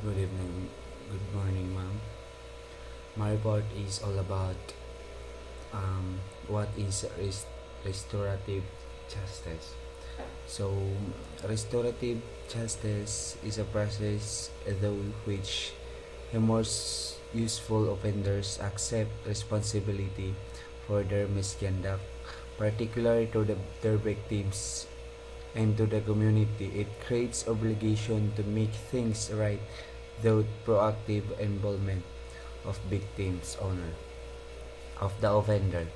Good evening, good morning, ma'am. My report is all about what is restorative justice. So, restorative justice is a process through which remorse useful offenders accept responsibility for their misconduct, particularly to their victims and to the community. It creates obligation to make things right through proactive involvement of victims owner of the offender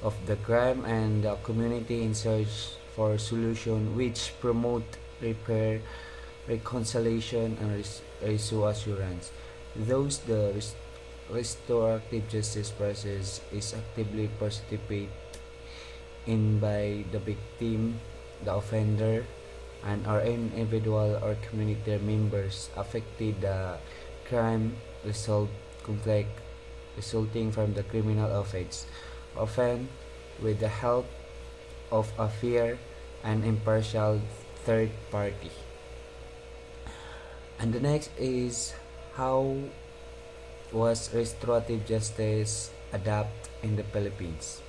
of the crime and the community in search for solution which promote repair, reconciliation, and reassurance. Those the restorative justice process is actively participated in by the victim, the offender, and or individual or community members affected the crime result conflict resulting from the criminal offense, often with the help of a fair and impartial third party. And the next is how was restorative justice adapted in the Philippines.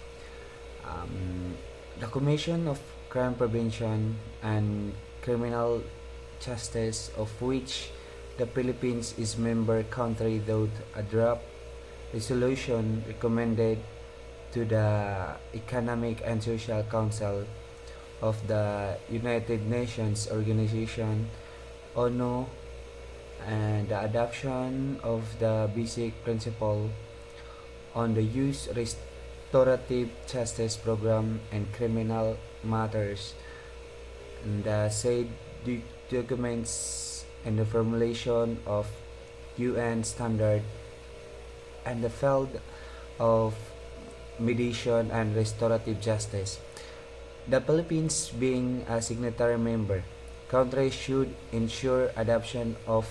Um, the Commission of Crime Prevention and Criminal Justice, of which the Philippines is member country, wrote a draft resolution recommended to the Economic and Social Council of the United Nations Organization (ONU) and the adoption of the basic principle on the use restorative justice program and criminal matters. And the said documents and the formulation of UN standard and the field of mediation and restorative justice. The Philippines being a signatory member, countries should ensure adoption of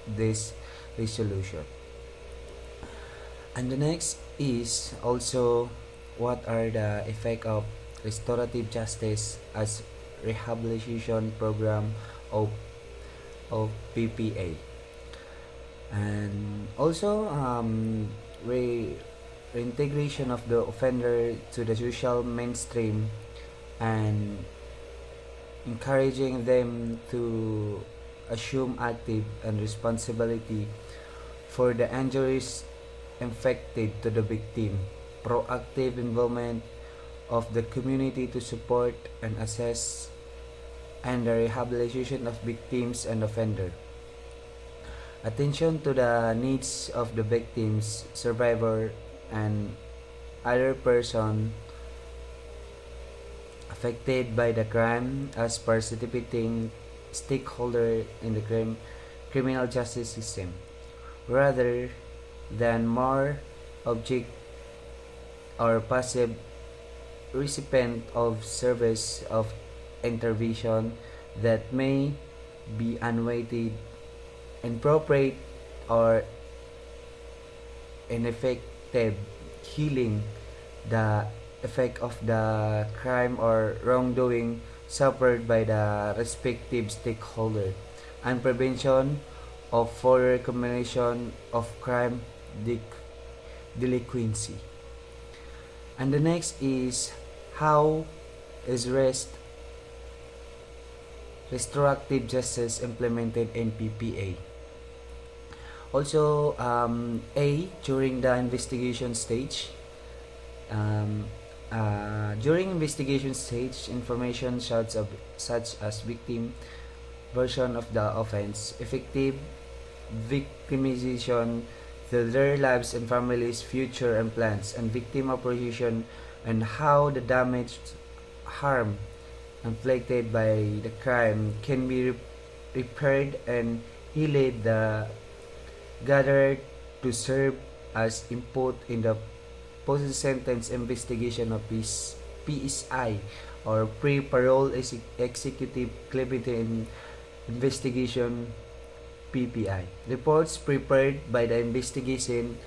this resolution. And the next is also what are the effect of restorative justice as rehabilitation program of, of PPA. And also reintegration of the offender to the social mainstream and encouraging them to assume active and responsibility for the injuries inflicted to the victim, proactive involvement of the community to support and assess and the rehabilitation of victims and offender. Attention to the needs of the victims, survivor, and other person affected by the crime as participating stakeholder in the criminal justice system, rather than more object or passive recipient of service of intervention that may be unweighted, inappropriate, or ineffective healing the effect of the crime or wrongdoing suffered by the respective stakeholder, and prevention of further combination of crime delinquency. And the next is how is restorative justice implemented in PPA. Also, during the investigation stage, um, during investigation stage, information such as victim version of the offense, effective victimization to their lives and families, future and plans, and victim appreciation and how the damage, harm inflicted by the crime can be repaired and healed the gathered to serve as input in the post-sentence investigation of PSI or pre-parole executive clemency investigation PPI. Reports prepared by the investigating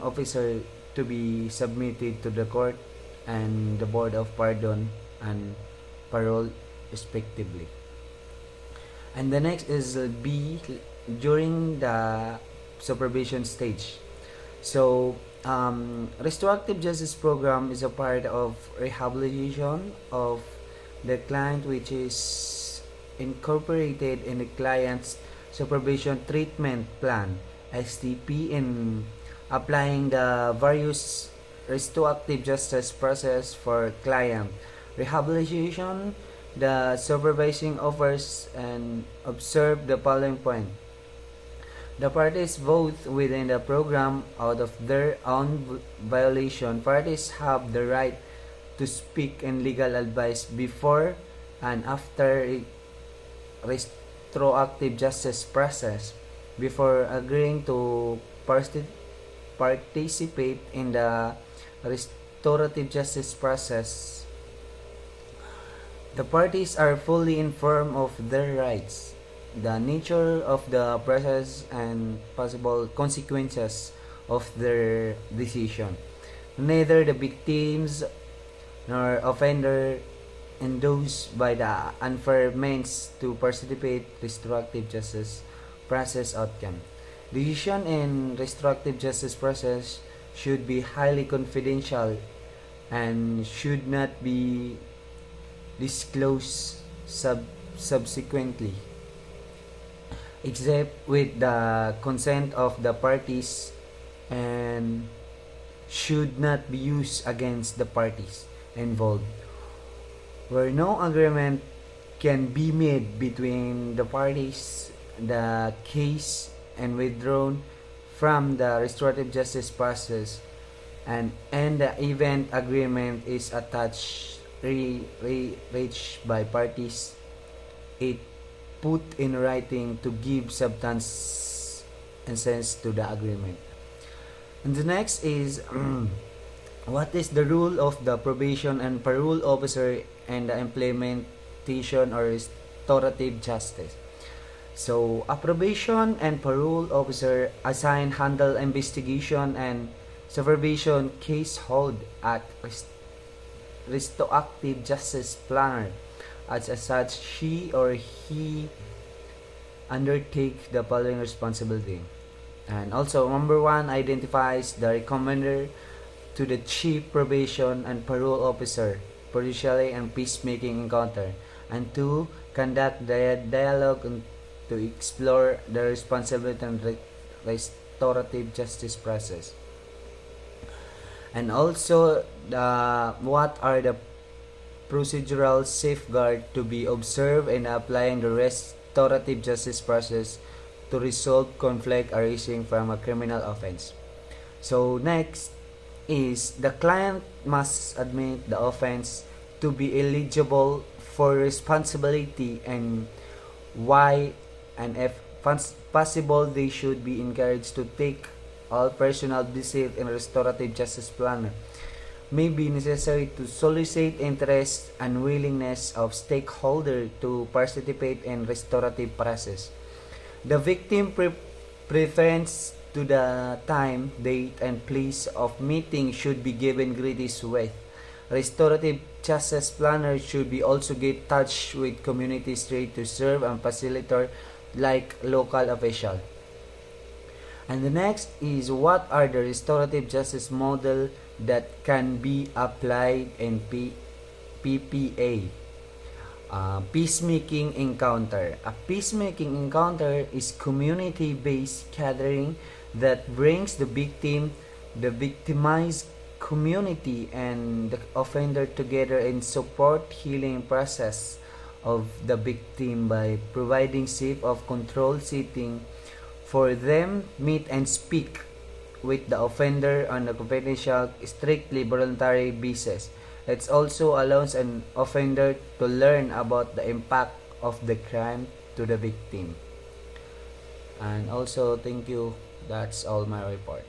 officer to be submitted to the court and the Board of Pardon and Parole respectively. And the next is B, during the supervision stage. So, restorative justice program is a part of rehabilitation of the client, which is incorporated in the client's supervision treatment plan (STP) in applying the various restorative justice process for client rehabilitation. The supervising offers and observe the following point: the parties vote within the program out of their own violation. Parties have the right to speak and legal advice before and after retroactive justice process. Before agreeing to participate in the restorative justice process, the parties are fully informed of their rights, the nature of the process, and possible consequences of their decision. Neither the victims nor offender endorsed by the unfair means to participate restorative justice process outcome. Decision in restorative justice process should be highly confidential and should not be disclosed subsequently, except with the consent of the parties, and should not be used against the parties involved. Where no agreement can be made between the parties, the case and withdrawn from the restorative justice process, and the event agreement is attached reached by parties, it put in writing to give substance and sense to the agreement. And the next is what is the role of the probation and parole officer and the implementation or restorative justice? So, a probation and parole officer assigned handle investigation and supervision case hold at restorative justice planner. As such, she or he undertake the following responsibility. And also, number one, identifies the recommender to the chief probation and parole officer, judicially and peacemaking encounter. And two, conduct the dialogue and to explore the responsibility and restorative justice process. And also, what are the procedural safeguard to be observed in applying the restorative justice process to resolve conflict arising from a criminal offense. So next is the client must admit the offense to be eligible for responsibility, and why, and if possible they should be encouraged to take all personal visit in restorative justice planner. May be necessary to solicit interest and willingness of stakeholder to participate in restorative process. The victim preference to the time, date, and place of meeting should be given greatest weight. Restorative justice planner should be also get touch with communities ready to serve and facilitate like local official. And the next is what are the restorative justice model that can be applied in PPA. Peacemaking encounter. A peacemaking encounter is community-based gathering that brings the victim, the victimized community, and the offender together in support healing process of the victim by providing safe of controlled setting for them meet and speak with the offender on a confidential, strictly voluntary basis. It also allows an offender to learn about the impact of the crime to the victim. And also, thank you. That's all my report.